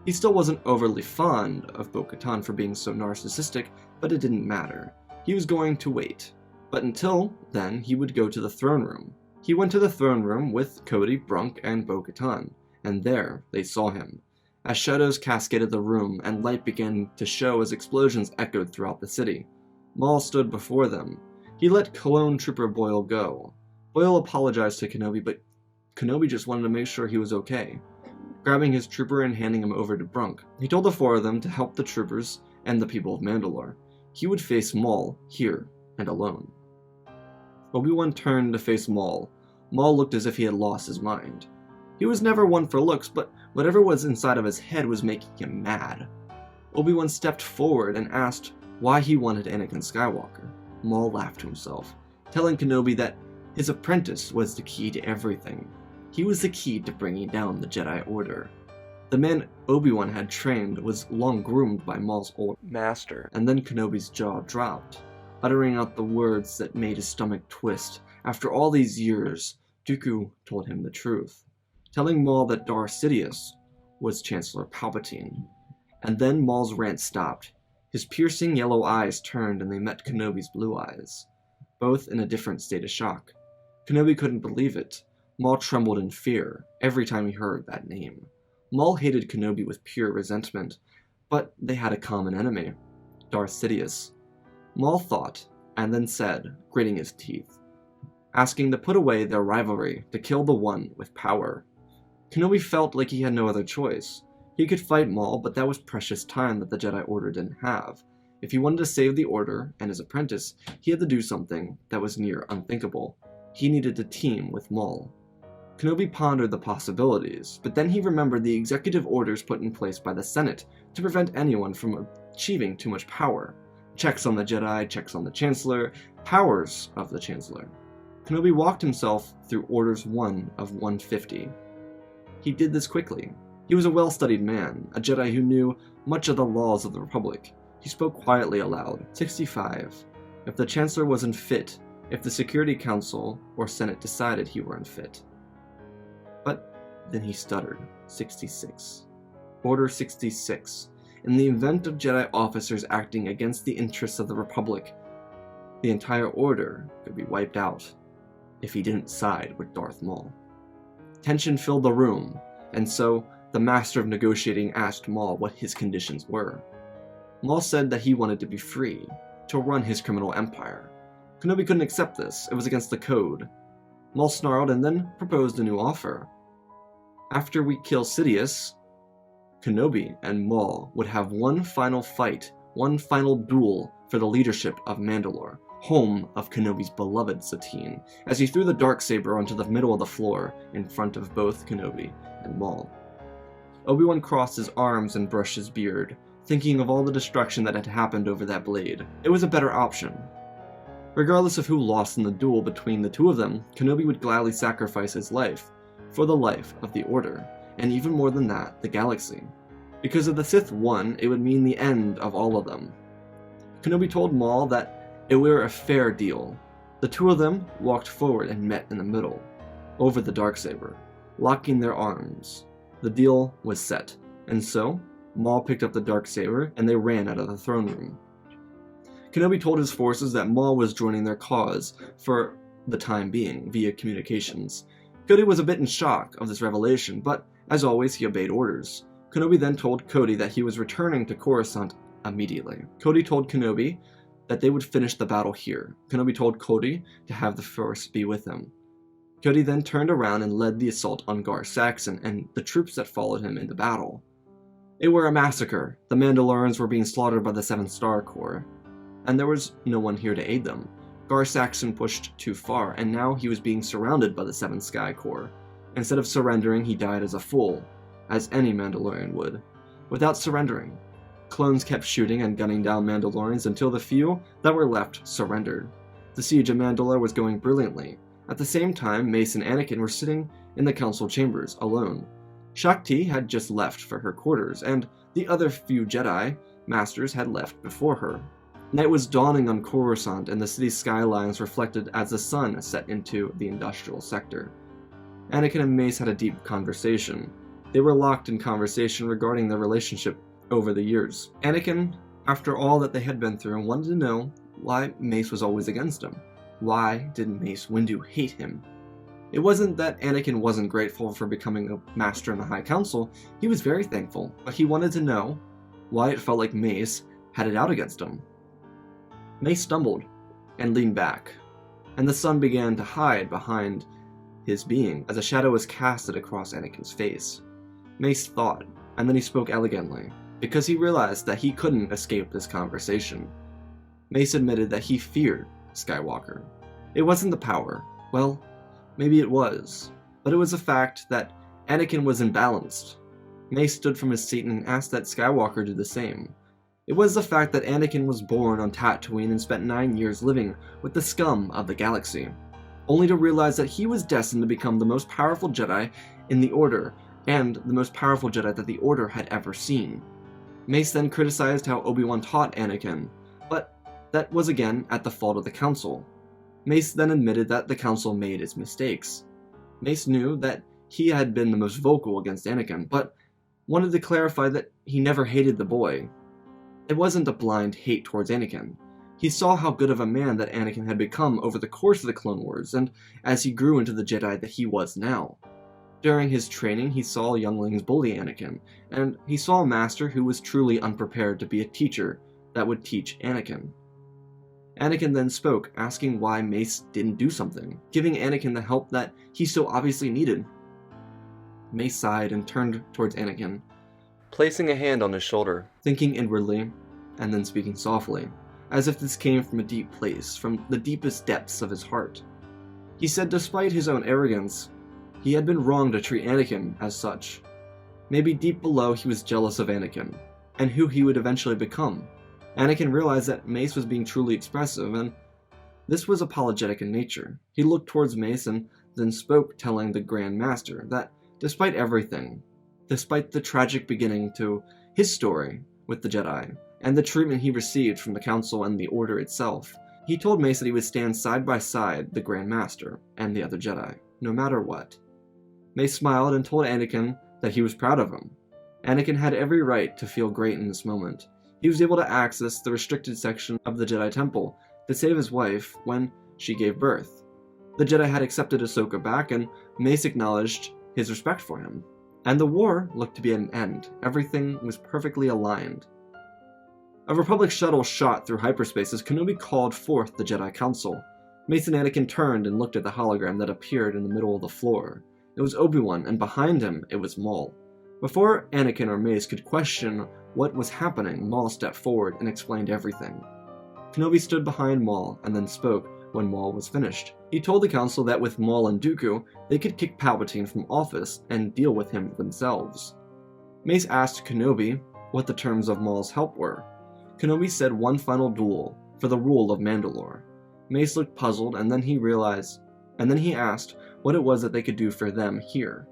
Speaker 1: He still wasn't overly fond of Bo-Katan for being so narcissistic, but it didn't matter. He was going to wait. But until then, he would go to the throne room. He went to the throne room with Cody, Brunk, and Bo-Katan, and there they saw him. As shadows cascaded the room and light began to show as explosions echoed throughout the city, Maul stood before them. He let Clone Trooper Boyle go. Boyle apologized to Kenobi, but Kenobi just wanted to make sure he was okay. Grabbing his trooper and handing him over to Brunk, he told the four of them to help the troopers and the people of Mandalore. He would face Maul here and alone. Obi-Wan turned to face Maul. Maul looked as if he had lost his mind. He was never one for looks, but whatever was inside of his head was making him mad. Obi-Wan stepped forward and asked why he wanted Anakin Skywalker. Maul laughed to himself, telling Kenobi that his apprentice was the key to everything. He was the key to bringing down the Jedi Order. The man Obi-Wan had trained was long groomed by Maul's old master, and then Kenobi's jaw dropped, uttering out the words that made his stomach twist. After all these years, Dooku told him the truth, telling Maul that Darth Sidious was Chancellor Palpatine. And then Maul's rant stopped. His piercing yellow eyes turned and they met Kenobi's blue eyes, both in a different state of shock. Kenobi couldn't believe it. Maul trembled in fear every time he heard that name. Maul hated Kenobi with pure resentment, but they had a common enemy, Darth Sidious. Maul thought, and then said, gritting his teeth, asking to put away their rivalry, to kill the one with power. Kenobi felt like he had no other choice. He could fight Maul, but that was precious time that the Jedi Order didn't have. If he wanted to save the Order and his apprentice, he had to do something that was near unthinkable. He needed to team with Maul. Kenobi pondered the possibilities, but then he remembered the executive orders put in place by the Senate to prevent anyone from achieving too much power. Checks on the Jedi, checks on the Chancellor, powers of the Chancellor. Kenobi walked himself through Orders 1 of 150. He did this quickly. He was a well-studied man, a Jedi who knew much of the laws of the Republic. He spoke quietly aloud. 65. If the Chancellor was unfit, if the Security Council or Senate decided he were unfit. But then he stuttered. 66. Order 66. In the event of Jedi officers acting against the interests of the Republic, the entire Order could be wiped out if he didn't side with Darth Maul. Tension filled the room, and so the Master of Negotiating asked Maul what his conditions were. Maul said that he wanted to be free, to run his criminal empire. Kenobi couldn't accept this. It was against the code. Maul snarled and then proposed a new offer. After we kill Sidious, Kenobi and Maul would have one final fight, one final duel for the leadership of Mandalore, home of Kenobi's beloved Satine, as he threw the darksaber onto the middle of the floor in front of both Kenobi and Maul. Obi-Wan crossed his arms and brushed his beard, thinking of all the destruction that had happened over that blade. It was a better option. Regardless of who lost in the duel between the two of them, Kenobi would gladly sacrifice his life for the life of the Order, and even more than that, the galaxy. Because if the Sith won, it would mean the end of all of them. Kenobi told Maul that it were a fair deal. The two of them walked forward and met in the middle, over the darksaber, locking their arms. The deal was set, and so Maul picked up the darksaber and they ran out of the throne room. Kenobi told his forces that Maul was joining their cause for the time being via communications. Cody was a bit in shock of this revelation, but as always he obeyed orders. Kenobi then told Cody that he was returning to Coruscant immediately. Cody told Kenobi that they would finish the battle here. Kenobi told Cody to have the Force be with him. Cody then turned around and led the assault on Gar Saxon and the troops that followed him into battle. It were a massacre. The Mandalorians were being slaughtered by the 7th Star Corps, and there was no one here to aid them. Gar Saxon pushed too far, and now he was being surrounded by the 7 Sky Corps. Instead of surrendering, he died as a fool, as any Mandalorian would. Without surrendering, clones kept shooting and gunning down Mandalorians until the few that were left surrendered. The siege of Mandalore was going brilliantly. At the same time, Mace and Anakin were sitting in the council chambers, alone. Shakti had just left for her quarters, and the other few Jedi Masters had left before her. Night was dawning on Coruscant, and the city's skylines reflected as the sun set into the industrial sector. Anakin and Mace had a deep conversation. They were locked in conversation regarding their relationship over the years. Anakin, after all that they had been through, wanted to know why Mace was always against him. Why did Mace Windu hate him? It wasn't that Anakin wasn't grateful for becoming a master in the High Council. He was very thankful, but he wanted to know why it felt like Mace had it out against him. Mace stumbled and leaned back, and the sun began to hide behind his being as a shadow was casted across Anakin's face. Mace thought, and then he spoke elegantly, because he realized that he couldn't escape this conversation. Mace admitted that he feared Skywalker. It wasn't the power. Well, maybe it was. But it was a fact that Anakin was imbalanced. Mace stood from his seat and asked that Skywalker do the same. It was the fact that Anakin was born on Tatooine and spent 9 years living with the scum of the galaxy, only to realize that he was destined to become the most powerful Jedi in the Order, and the most powerful Jedi that the Order had ever seen. Mace then criticized how Obi-Wan taught Anakin, but that was again at the fault of the Council. Mace then admitted that the Council made its mistakes. Mace knew that he had been the most vocal against Anakin, but wanted to clarify that he never hated the boy. It wasn't a blind hate towards Anakin. He saw how good of a man that Anakin had become over the course of the Clone Wars, and as he grew into the Jedi that he was now. During his training, he saw younglings bully Anakin, and he saw a master who was truly unprepared to be a teacher that would teach Anakin. Anakin then spoke, asking why Mace didn't do something, giving Anakin the help that he so obviously needed. Mace sighed and turned towards Anakin, placing a hand on his shoulder, thinking inwardly, and then speaking softly, as if this came from a deep place, from the deepest depths of his heart. He said despite his own arrogance, he had been wrong to treat Anakin as such. Maybe deep below he was jealous of Anakin, and who he would eventually become. Anakin realized that Mace was being truly expressive, and this was apologetic in nature. He looked towards Mace and then spoke, telling the Grand Master that despite everything, despite the tragic beginning to his story with the Jedi, and the treatment he received from the Council and the Order itself, he told Mace that he would stand side by side the Grand Master and the other Jedi, no matter what. Mace smiled and told Anakin that he was proud of him. Anakin had every right to feel great in this moment. He was able to access the restricted section of the Jedi Temple to save his wife when she gave birth. The Jedi had accepted Ahsoka back, and Mace acknowledged his respect for him. And the war looked to be at an end. Everything was perfectly aligned. A Republic shuttle shot through hyperspace as Kenobi called forth the Jedi Council. Mace and Anakin turned and looked at the hologram that appeared in the middle of the floor. It was Obi-Wan, and behind him it was Maul. Before Anakin or Mace could question what was happening, Maul stepped forward and explained everything. Kenobi stood behind Maul and then spoke when Maul was finished. He told the Council that with Maul and Dooku, they could kick Palpatine from office and deal with him themselves. Mace asked Kenobi what the terms of Maul's help were. Kenobi said one final duel for the rule of Mandalore. Mace looked puzzled, and then he asked what it was that they could do for them here.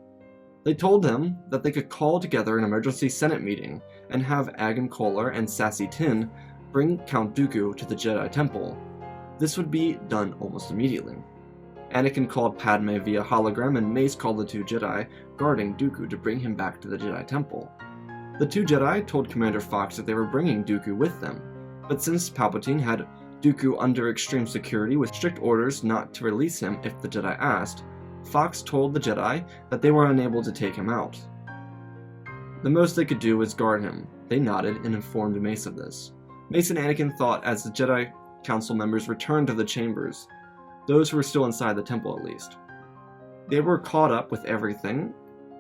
Speaker 1: They told him that they could call together an emergency Senate meeting and have Agan Kohler and Sassy Tin bring Count Dooku to the Jedi Temple. This would be done almost immediately. Anakin called Padme via hologram, and Mace called the 2 Jedi guarding Dooku to bring him back to the Jedi Temple. The 2 Jedi told Commander Fox that they were bringing Dooku with them, but since Palpatine had Dooku under extreme security with strict orders not to release him if the Jedi asked, Fox told the Jedi that they were unable to take him out. The most they could do was guard him. They nodded and informed Mace of this. Mace and Anakin thought as the Jedi Council members returned to the chambers, those who were still inside the temple at least. They were caught up with everything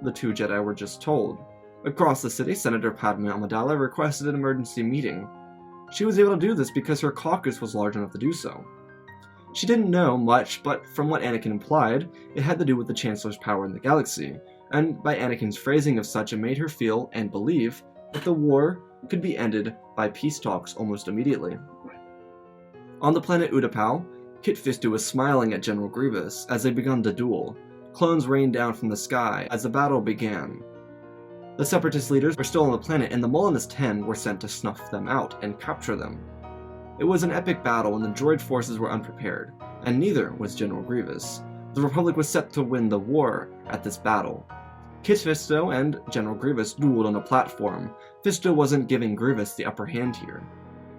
Speaker 1: the 2 Jedi were just told. Across the city, Senator Padme Amidala requested an emergency meeting. She was able to do this because her caucus was large enough to do so. She didn't know much, but from what Anakin implied, it had to do with the Chancellor's power in the galaxy, and by Anakin's phrasing of such, it made her feel and believe that the war could be ended by peace talks almost immediately. On the planet Utapau, Kit Fisto was smiling at General Grievous as they begun to duel. Clones rained down from the sky as the battle began. The Separatist leaders were still on the planet, and the Molinist 10 were sent to snuff them out and capture them. It was an epic battle, and the droid forces were unprepared, and neither was General Grievous. The Republic was set to win the war at this battle. Kit Fisto and General Grievous dueled on a platform. Fisto wasn't giving Grievous the upper hand here.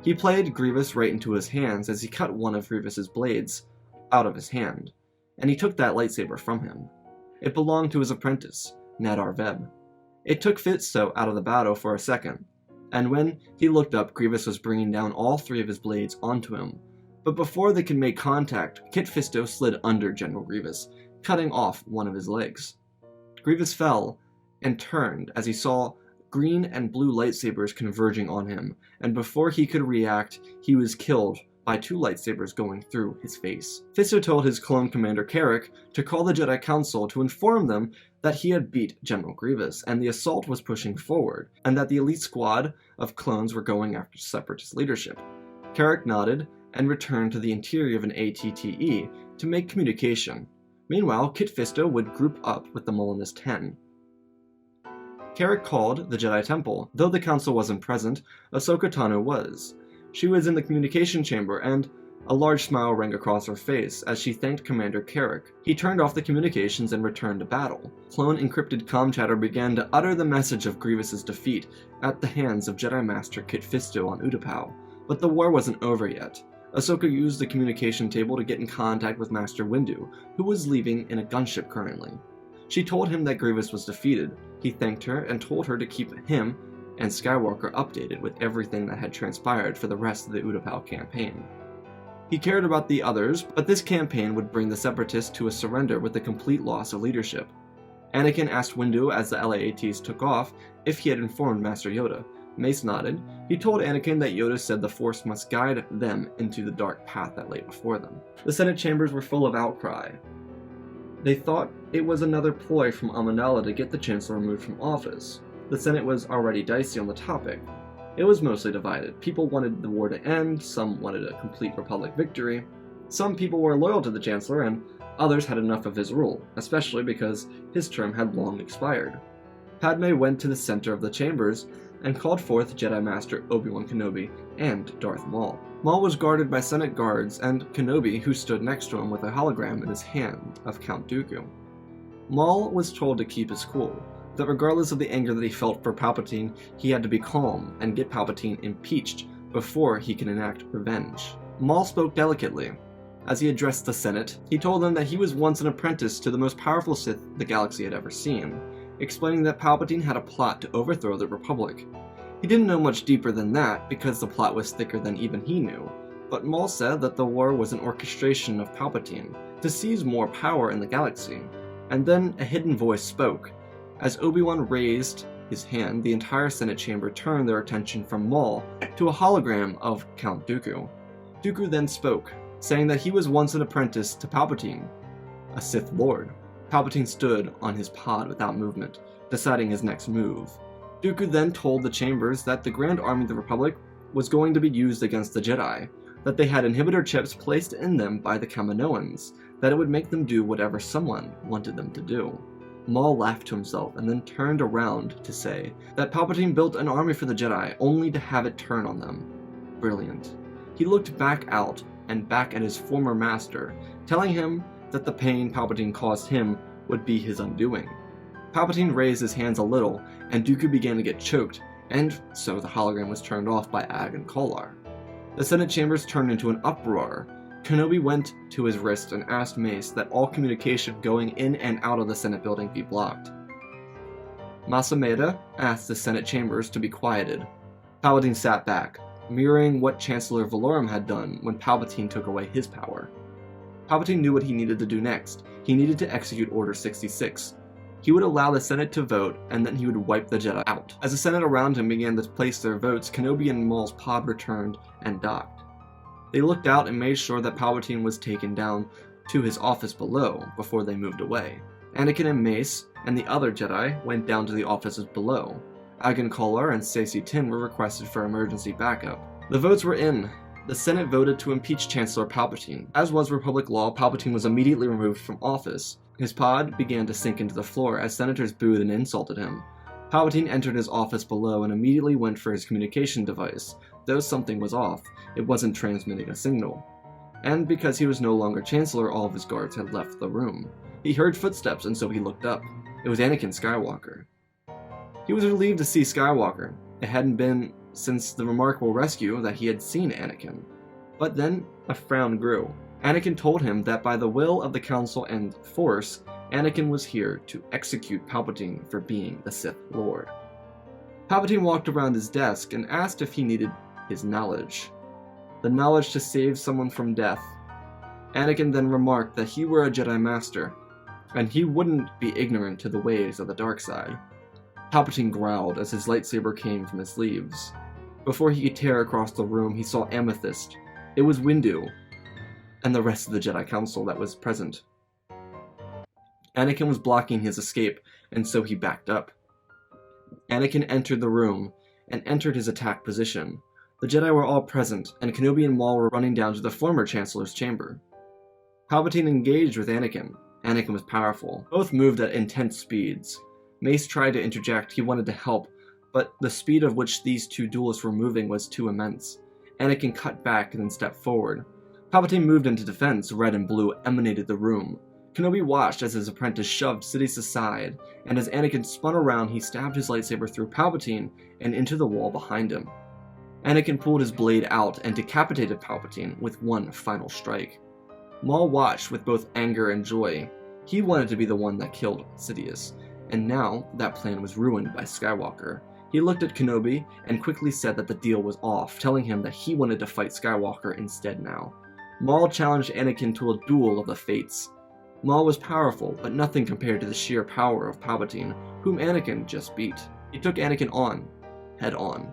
Speaker 1: He played Grievous right into his hands as he cut one of Grievous's blades out of his hand, and he took that lightsaber from him. It belonged to his apprentice, Nadar Veb. It took Fisto out of the battle for a second, and when he looked up, Grievous was bringing down all three of his blades onto him. But before they could make contact, Kit Fisto slid under General Grievous, cutting off one of his legs. Grievous fell and turned as he saw green and blue lightsabers converging on him, and before he could react, he was killed by two lightsabers going through his face. Fisto told his clone commander Carrick to call the Jedi Council to inform them that he had beat General Grievous, and the assault was pushing forward, and that the elite squad of clones were going after Separatist leadership. Carrick nodded and returned to the interior of an ATTE to make communication. Meanwhile, Kit Fisto would group up with the Molinist 10. Carrick called the Jedi Temple. Though the council wasn't present, Ahsoka Tano was. She was in the communication chamber, and a large smile rang across her face as she thanked Commander Carrick. He turned off the communications and returned to battle. Clone encrypted comm chatter began to utter the message of Grievous's defeat at the hands of Jedi Master Kit Fisto on Utapau. But the war wasn't over yet. Ahsoka used the communication table to get in contact with Master Windu, who was leaving in a gunship currently. She told him that Grievous was defeated. He thanked her and told her to keep him and Skywalker updated with everything that had transpired for the rest of the Utapau campaign. He cared about the others, but this campaign would bring the Separatists to a surrender with the complete loss of leadership. Anakin asked Windu as the LAATs took off if he had informed Master Yoda. Mace nodded. He told Anakin that Yoda said the Force must guide them into the dark path that lay before them. The Senate chambers were full of outcry. They thought it was another ploy from Amidala to get the Chancellor removed from office. The Senate was already dicey on the topic. It was mostly divided. People wanted the war to end, some wanted a complete Republic victory. Some people were loyal to the Chancellor, and others had enough of his rule, especially because his term had long expired. Padme went to the center of the chambers and called forth Jedi Master Obi-Wan Kenobi and Darth Maul. Maul was guarded by Senate guards and Kenobi, who stood next to him with a hologram in his hand of Count Dooku. Maul was told to keep his cool, that regardless of the anger that he felt for Palpatine, he had to be calm and get Palpatine impeached before he could enact revenge. Maul spoke delicately. As he addressed the Senate, he told them that he was once an apprentice to the most powerful Sith the galaxy had ever seen, explaining that Palpatine had a plot to overthrow the Republic. He didn't know much deeper than that because the plot was thicker than even he knew, but Maul said that the war was an orchestration of Palpatine to seize more power in the galaxy. And then a hidden voice spoke. As Obi-Wan raised his hand, the entire Senate chamber turned their attention from Maul to a hologram of Count Dooku. Dooku then spoke, saying that he was once an apprentice to Palpatine, a Sith Lord. Palpatine stood on his pod without movement, deciding his next move. Dooku then told the chambers that the Grand Army of the Republic was going to be used against the Jedi, that they had inhibitor chips placed in them by the Kaminoans, that it would make them do whatever someone wanted them to do. Maul laughed to himself and then turned around to say that Palpatine built an army for the Jedi only to have it turn on them. Brilliant. He looked back out and back at his former master, telling him that the pain Palpatine caused him would be his undoing. Palpatine raised his hands a little, and Dooku began to get choked, and so the hologram was turned off by Ag and Kolar. The Senate chambers turned into an uproar. Kenobi went to his wrist and asked Mace that all communication going in and out of the Senate building be blocked. Masameda asked the Senate chambers to be quieted. Palpatine sat back, mirroring what Chancellor Valorum had done when Palpatine took away his power. Palpatine knew what he needed to do next. He needed to execute Order 66. He would allow the Senate to vote, and then he would wipe the Jedi out. As the Senate around him began to place their votes, Kenobi and Maul's pod returned and docked. They looked out and made sure that Palpatine was taken down to his office below before they moved away. Anakin and Mace and the other Jedi went down to the offices below. Agen Kolar and Stacey Tin were requested for emergency backup. The votes were in. The Senate voted to impeach Chancellor Palpatine. As was Republic law, Palpatine was immediately removed from office. His pod began to sink into the floor as senators booed and insulted him. Palpatine entered his office below and immediately went for his communication device. Though something was off, it wasn't transmitting a signal. And because he was no longer Chancellor, all of his guards had left the room. He heard footsteps, and so he looked up. It was Anakin Skywalker. He was relieved to see Skywalker. It hadn't been since the remarkable rescue that he had seen Anakin. But then a frown grew. Anakin told him that by the will of the Council and Force, Anakin was here to execute Palpatine for being the Sith Lord. Palpatine walked around his desk and asked if he needed his knowledge. The knowledge to save someone from death. Anakin then remarked that he were a Jedi Master, and he wouldn't be ignorant to the ways of the dark side. Palpatine growled as his lightsaber came from his sleeves. Before he could tear across the room, he saw Amethyst. It was Windu, and the rest of the Jedi Council that was present. Anakin was blocking his escape, and so he backed up. Anakin entered the room, and entered his attack position. The Jedi were all present, and Kenobi and Maul were running down to the former Chancellor's chamber. Palpatine engaged with Anakin. Anakin was powerful. Both moved at intense speeds. Mace tried to interject, he wanted to help, but the speed of which these two duelists were moving was too immense. Anakin cut back and then stepped forward. Palpatine moved into defense, red and blue emanated the room. Kenobi watched as his apprentice shoved Sidious aside, and as Anakin spun around, he stabbed his lightsaber through Palpatine and into the wall behind him. Anakin pulled his blade out and decapitated Palpatine with one final strike. Maul watched with both anger and joy. He wanted to be the one that killed Sidious, and now that plan was ruined by Skywalker. He looked at Kenobi and quickly said that the deal was off, telling him that he wanted to fight Skywalker instead now. Maul challenged Anakin to a duel of the fates. Maul was powerful, but nothing compared to the sheer power of Palpatine, whom Anakin just beat. He took Anakin on, head on.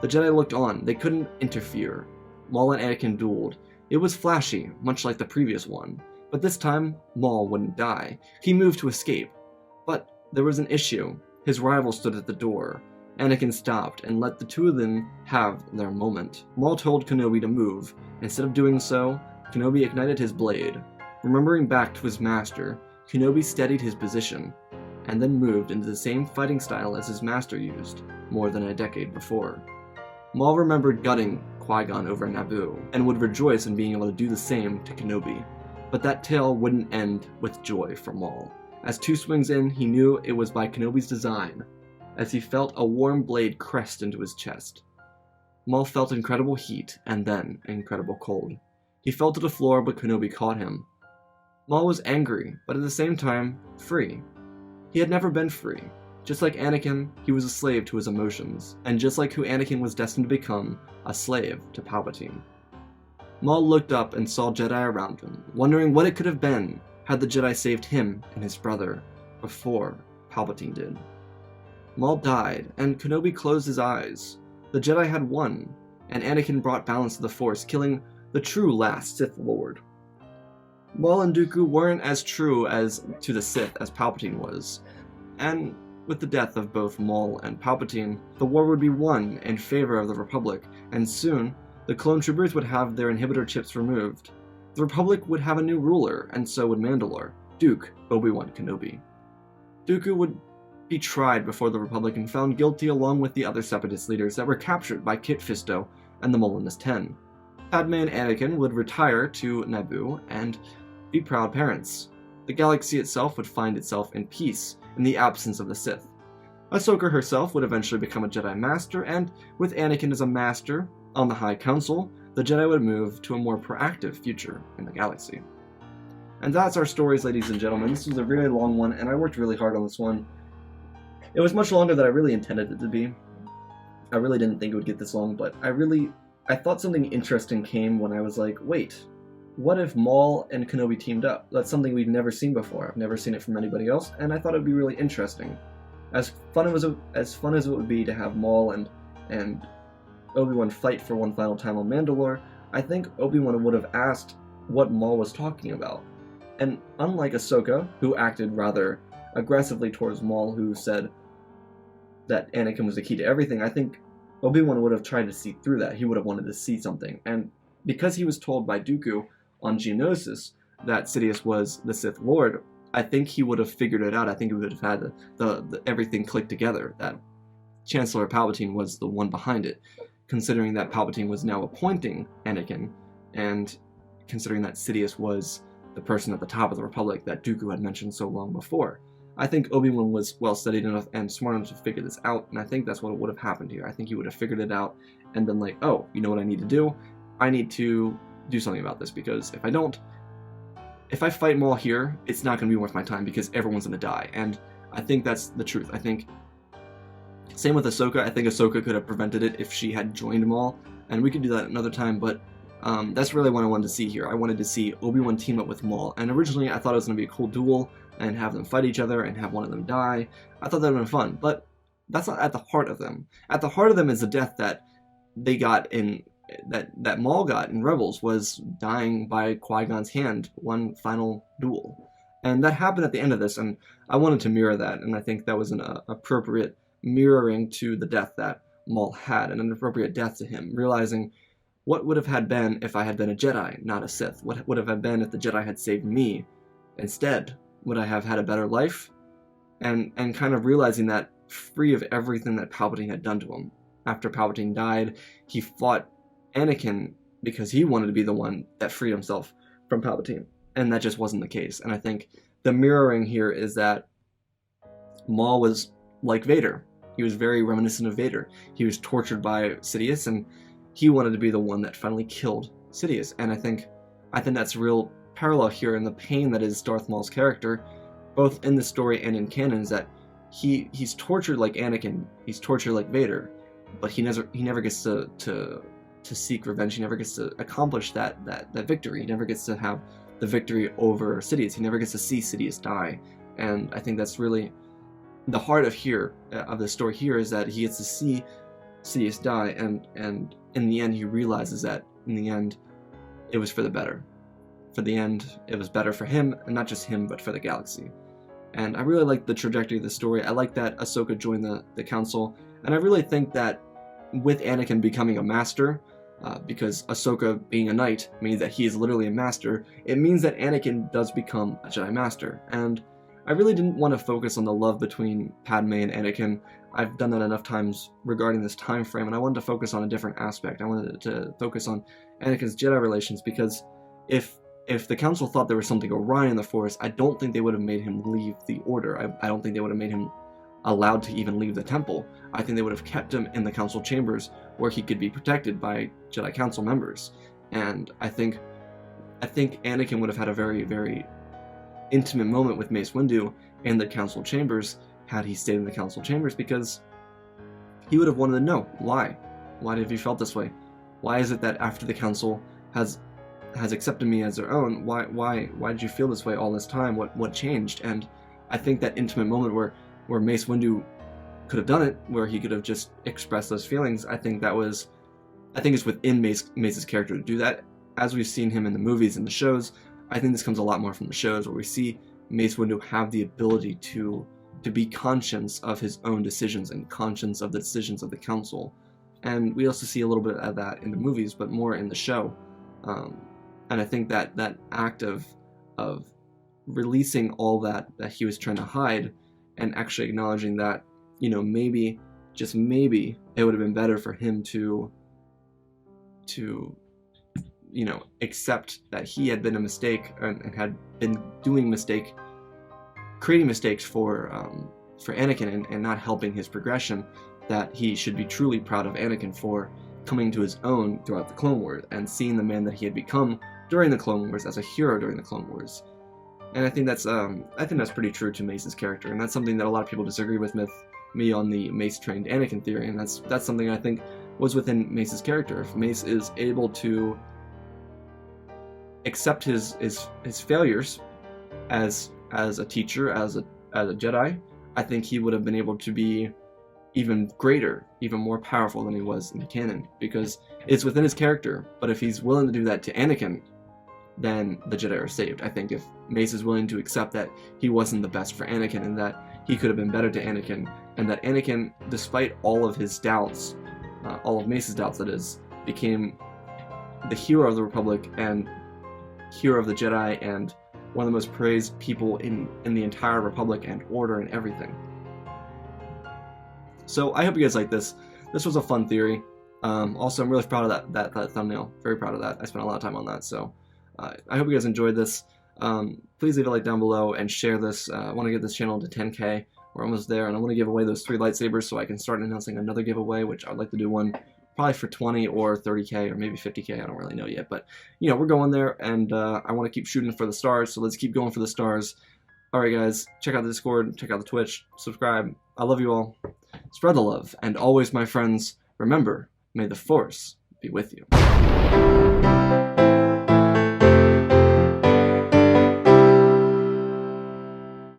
Speaker 1: The Jedi looked on, they couldn't interfere. Maul and Anakin dueled. It was flashy, much like the previous one, but this time, Maul wouldn't die. He moved to escape. But there was an issue. His rival stood at the door. Anakin stopped and let the two of them have their moment. Maul told Kenobi to move. Instead of doing so, Kenobi ignited his blade. Remembering back to his master, Kenobi steadied his position, and then moved into the same fighting style as his master used, more than a decade before. Maul remembered gutting Qui-Gon over Naboo, and would rejoice in being able to do the same to Kenobi. But that tale wouldn't end with joy for Maul. As two swings in, he knew it was by Kenobi's design, as he felt a warm blade crest into his chest. Maul felt incredible heat, and then incredible cold. He fell to the floor, but Kenobi caught him. Maul was angry, but at the same time, free. He had never been free. Just like Anakin, he was a slave to his emotions, and just like who Anakin was destined to become, a slave to Palpatine. Maul looked up and saw Jedi around him, wondering what it could have been had the Jedi saved him and his brother before Palpatine did. Maul died, and Kenobi closed his eyes. The Jedi had won, and Anakin brought balance to the Force, killing the true last Sith Lord. Maul and Dooku weren't as true as to the Sith as Palpatine was, and with the death of both Maul and Palpatine, the war would be won in favor of the Republic, and soon, the clone troopers would have their inhibitor chips removed. The Republic would have a new ruler, and so would Mandalore, Duke Obi-Wan Kenobi. Dooku would be tried before the Republic and found guilty along with the other Separatist leaders that were captured by Kit Fisto and the Molinist 10. Padme and Anakin would retire to Naboo and be proud parents. The galaxy itself would find itself in peace in the absence of the Sith. Ahsoka herself would eventually become a Jedi Master, and with Anakin as a Master on the High Council, the Jedi would move to a more proactive future in the galaxy. And that's our stories, ladies and gentlemen. This was a really long one, and I worked really hard on this one. It was much longer than I really intended it to be. I really didn't think it would get this long, but I thought something interesting came when I was like, wait, what if Maul and Kenobi teamed up? That's something we've never seen before. I've never seen it from anybody else, and I thought it would be really interesting. As fun as it would be to have Maul and Obi-Wan fight for one final time on Mandalore, I think Obi-Wan would have asked what Maul was talking about. And unlike Ahsoka, who acted rather aggressively towards Maul, who said that Anakin was the key to everything, I think Obi-Wan would have tried to see through that. He would have wanted to see something. And because he was told by Dooku on Geonosis that Sidious was the Sith Lord, I think he would have figured it out. I think he would have had the everything click together, that Chancellor Palpatine was the one behind it, considering that Palpatine was now appointing Anakin, and considering that Sidious was the person at the top of the Republic that Dooku had mentioned so long before. I think Obi-Wan was well-studied enough and smart enough to figure this out, and I think that's what would have happened here. I think he would have figured it out and been like, oh, you know what I need to do? I need to do something about this, because if I don't, if I fight Maul here, it's not going to be worth my time, because everyone's going to die, and I think that's the truth. I think, same with Ahsoka, I think Ahsoka could have prevented it if she had joined Maul, and we could do that another time, but that's really what I wanted to see here. I wanted to see Obi-Wan team up with Maul, and originally I thought it was going to be a cool duel, and have them fight each other, and have one of them die. I thought that would have been fun, but that's not at the heart of them. At the heart of them is the death that they got in, that Maul got in Rebels, was dying by Qui-Gon's hand, one final duel. And that happened at the end of this, and I wanted to mirror that, and I think that was an appropriate mirroring to the death that Maul had, and an appropriate death to him, realizing what would have had been if I had been a Jedi, not a Sith? What would have been if the Jedi had saved me instead? Would I have had a better life? And kind of realizing that, free of everything that Palpatine had done to him. After Palpatine died, he fought Anakin because he wanted to be the one that freed himself from Palpatine. And that just wasn't the case. And I think the mirroring here is that Maul was like Vader. He was very reminiscent of Vader. He was tortured by Sidious, and he wanted to be the one that finally killed Sidious. And I think that's a real parallel here in the pain that is Darth Maul's character, both in the story and in canon, is that he's tortured like Anakin, he's tortured like Vader, but he never gets to seek revenge. He never gets to accomplish that victory. He never gets to have the victory over Sidious. He never gets to see Sidious die. And I think that's really the heart of the story here, is that he gets to see Sidious die, and in the end he realizes that in the end it was for the better. For the end, it was better for him, and not just him, but for the galaxy. And I really like the trajectory of the story. I like that Ahsoka joined the council, and I really think that with Anakin becoming a master, because Ahsoka being a knight means that he is literally a master, it means that Anakin does become a Jedi Master. And I really didn't want to focus on the love between Padme and Anakin. I've done that enough times regarding this time frame, and I wanted to focus on a different aspect. I wanted to focus on Anakin's Jedi relations, because if the council thought there was something awry in the Force, I don't think they would have made him leave the Order. I don't think they would have made him allowed to even leave the temple. I think they would have kept him in the council chambers where he could be protected by Jedi Council members. And I think Anakin would have had a very, very intimate moment with Mace Windu in the council chambers had he stayed in the council chambers, because he would have wanted to know why. Why have you felt this way? Why is it that after the council has accepted me as their own, why did you feel this way all this time? What changed? And I think that intimate moment where Mace Windu could have done it, where he could have just expressed those feelings, I think it's within Mace's character to do that. As we've seen him in the movies and the shows, I think this comes a lot more from the shows, where we see Mace Windu have the ability to be conscious of his own decisions and conscious of the decisions of the council. And we also see a little bit of that in the movies, but more in the show. And I think that act of releasing all that he was trying to hide, and actually acknowledging that, maybe, just maybe, it would have been better for him to accept that he had been a mistake and had been creating mistakes for Anakin and not helping his progression, that he should be truly proud of Anakin for coming to his own throughout the Clone Wars and seeing the man that he had become during the Clone Wars as a hero during the Clone Wars. And I think that's pretty true to Mace's character, and that's something that a lot of people disagree with me on the Mace trained Anakin theory, and that's something I think was within Mace's character. If Mace is able to accept his failures as a teacher, as a Jedi, I think he would have been able to be even greater, even more powerful than he was in the canon, because it's within his character. But if he's willing to do that to Anakin, then the Jedi are saved. I think if Mace is willing to accept that he wasn't the best for Anakin and that he could have been better to Anakin, and that Anakin, despite all of his doubts, all of Mace's doubts that is, became the hero of the Republic and hero of the Jedi and one of the most praised people in the entire Republic and Order and everything. So I hope you guys like this. This was a fun theory. Also, I'm really proud of that thumbnail. Very proud of that. I spent a lot of time on that. So I hope you guys enjoyed this. Please leave a like down below and share this. I want to get this channel to 10K. We're almost there, and I want to give away those 3 lightsabers so I can start announcing another giveaway, which I'd like to do one probably for 20 or 30K or maybe 50K. I don't really know yet, but you know, we're going there, and I want to keep shooting for the stars, so let's keep going for the stars. Alright guys, check out the Discord, check out the Twitch, subscribe. I love you all. Spread the love, and always, my friends, remember, may the Force be with you.